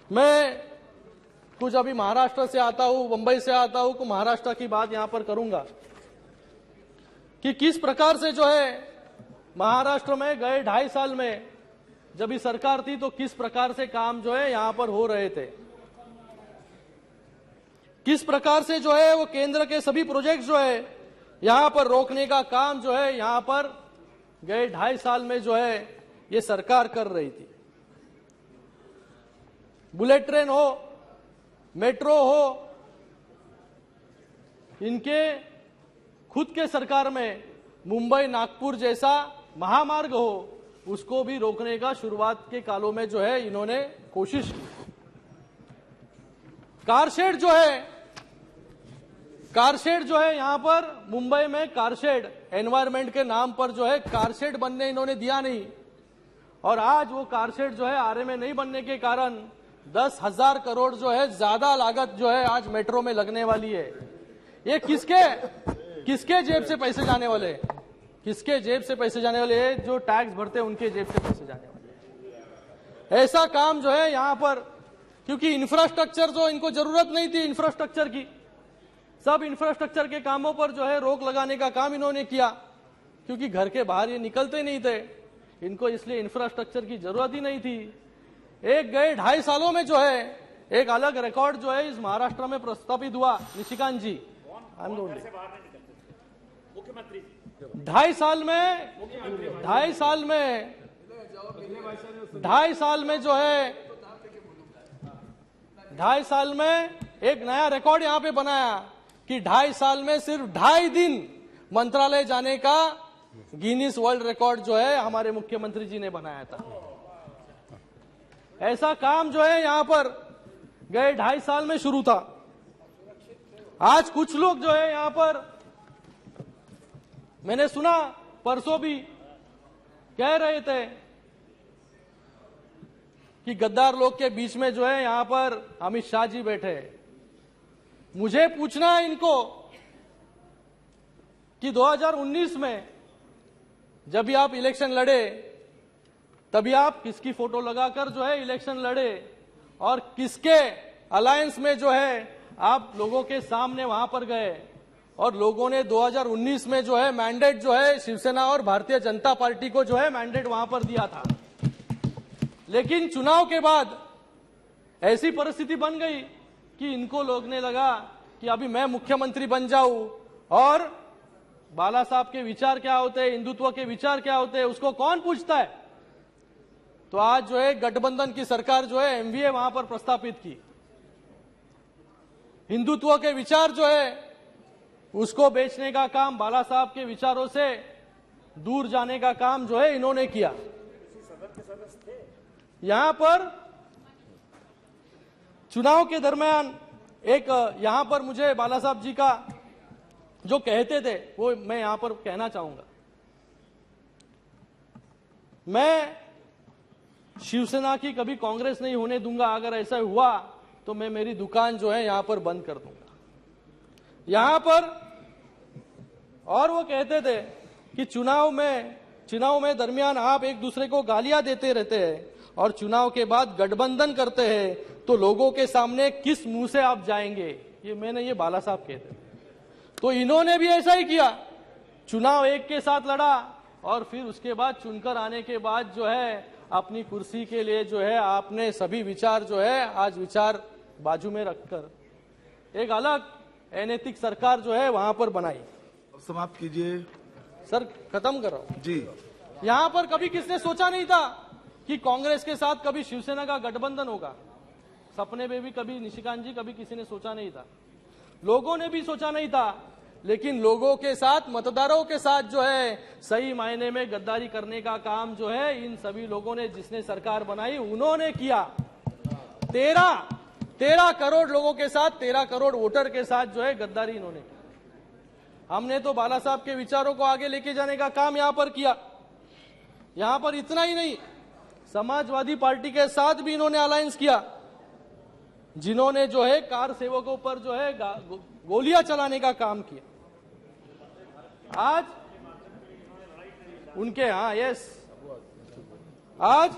मैं कुछ अभी महाराष्ट्र से आता हूं, मुंबई से आता हूं, तो महाराष्ट्र की बात यहां पर करूंगा कि किस प्रकार से जो है महाराष्ट्र में गए 2.5 साल में जब ये सरकार थी तो किस प्रकार से काम जो है यहां पर हो रहे थे, किस प्रकार से जो है वो केंद्र के सभी प्रोजेक्ट जो है यहां पर रोकने का काम जो है यहां पर गए 2.5 साल में जो है ये सरकार कर रही थी। बुलेट ट्रेन हो, मेट्रो हो, इनके खुद के सरकार में मुंबई नागपुर जैसा महामार्ग हो, उसको भी रोकने का शुरुआत के कालों में जो है इन्होंने कोशिश की। कारशेड जो है यहां पर मुंबई में कारशेड एनवायरमेंट के नाम पर जो है कारशेड बनने इन्होंने दिया नहीं, और आज वो कारशेड जो है आरे में नहीं बनने के कारण 10,000 करोड़ जो है ज्यादा लागत जो है आज मेट्रो में लगने वाली है। ये किसके जेब से पैसे जाने वाले हैं? किसके जेब से पैसे जाने वाले हैं? जो टैक्स भरते हैं उनके जेब से पैसे जाने वाले हैं। ऐसा काम जो है यहां पर, क्योंकि इंफ्रास्ट्रक्चर जो इनको जरूरत नहीं थी इंफ्रास्ट्रक्चर की, सब इंफ्रास्ट्रक्चर के कामों पर जो है रोक लगाने का काम इन्होंने किया, क्योंकि घर के बाहर ये निकलते नहीं थे, इनको इसलिए इंफ्रास्ट्रक्चर की जरूरत ही नहीं थी। एक गए 2.5 सालों में जो है एक अलग रिकॉर्ड जो है इस महाराष्ट्र में प्रस्तापित हुआ। निशिकांत जी, मुख्यमंत्री 2.5 साल में जो है 2.5 साल में एक नया रिकॉर्ड यहां पे बनाया कि 2.5 साल में सिर्फ 2.5 दिन मंत्रालय जाने का गिनीज वर्ल्ड रिकॉर्ड जो है हमारे मुख्यमंत्री जी ने बनाया था। ऐसा काम जो है यहां पर गए 2.5 साल में शुरू था। आज कुछ लोग जो है यहां पर, मैंने सुना परसों भी कह रहे थे कि गद्दार लोग के बीच में जो है यहां पर अमित शाह जी बैठे हैं। मुझे पूछना है इनको कि 2019 में जब भी आप इलेक्शन लड़े तभी आप किसकी फोटो लगाकर जो है इलेक्शन लड़े, और किसके अलायंस में जो है आप लोगों के सामने वहां पर गए, और लोगों ने 2019 में जो है मैंडेट जो है शिवसेना और भारतीय जनता पार्टी को जो है मैंडेट वहां पर दिया था। लेकिन चुनाव के बाद ऐसी परिस्थिति बन गई कि इनको लोगने लगा कि अभी मैं मुख्यमंत्री बन जाऊं, और बाला साहब के विचार क्या होते हैं, हिंदुत्व के विचार क्या होते हैं, उसको कौन पूछता है। तो आज जो है गठबंधन की सरकार जो है एमवीए वहां पर प्रस्तापित की। हिंदुत्व के विचार जो है उसको बेचने का काम, बाला साहब के विचारों से दूर जाने का काम जो है इन्होंने किया। यहां पर चुनाव के दरमियान एक यहां पर मुझे बाला साहब जी का जो कहते थे वो मैं यहां पर कहना चाहूंगा। मैं शिवसेना की कभी कांग्रेस नहीं होने दूंगा, अगर ऐसा हुआ तो मैं मेरी दुकान जो है यहां पर बंद कर दूंगा यहां पर। और वो कहते थे कि चुनाव में दरमियान आप एक दूसरे को गालियां देते रहते हैं और चुनाव के बाद गठबंधन करते हैं, तो लोगों के सामने किस मुंह से आप जाएंगे। ये बाला साहब कहते थे। तो इन्होंने भी ऐसा ही किया, चुनाव एक के साथ लड़ा और फिर उसके बाद चुनकर आने के बाद जो है अपनी कुर्सी के लिए जो है आपने सभी विचार जो है आज विचार बाजू में रखकर एक अलग अनैतिक सरकार जो है वहां पर बनाई। समाप्त कीजिए सर, खत्म कर रहा हूं जी। यहां पर कभी किसने सोचा नहीं था कि कांग्रेस के साथ कभी शिवसेना का गठबंधन होगा। सपने में भी कभी, निशिकांत जी, कभी किसी ने सोचा नहीं था, लोगों ने भी सोचा नहीं था। लेकिन लोगों के साथ, मतदारों के साथ जो है सही मायने में गद्दारी करने का काम जो है इन सभी लोगों ने, जिसने सरकार बनाई उन्होंने किया। 13 करोड़ लोगों के साथ, 13 करोड़ वोटर के साथ जो है गद्दारी इन्होंने की। हमने तो बाला साहब के विचारों को आगे लेके जाने का काम यहां पर किया। यहां पर इतना ही नहीं, समाजवादी पार्टी के साथ भी इन्होंने अलायंस किया, जिन्होंने जो है कार सेवकों पर जो है गोलियां चलाने का काम किया। आज उनके, हाँ, यस, आज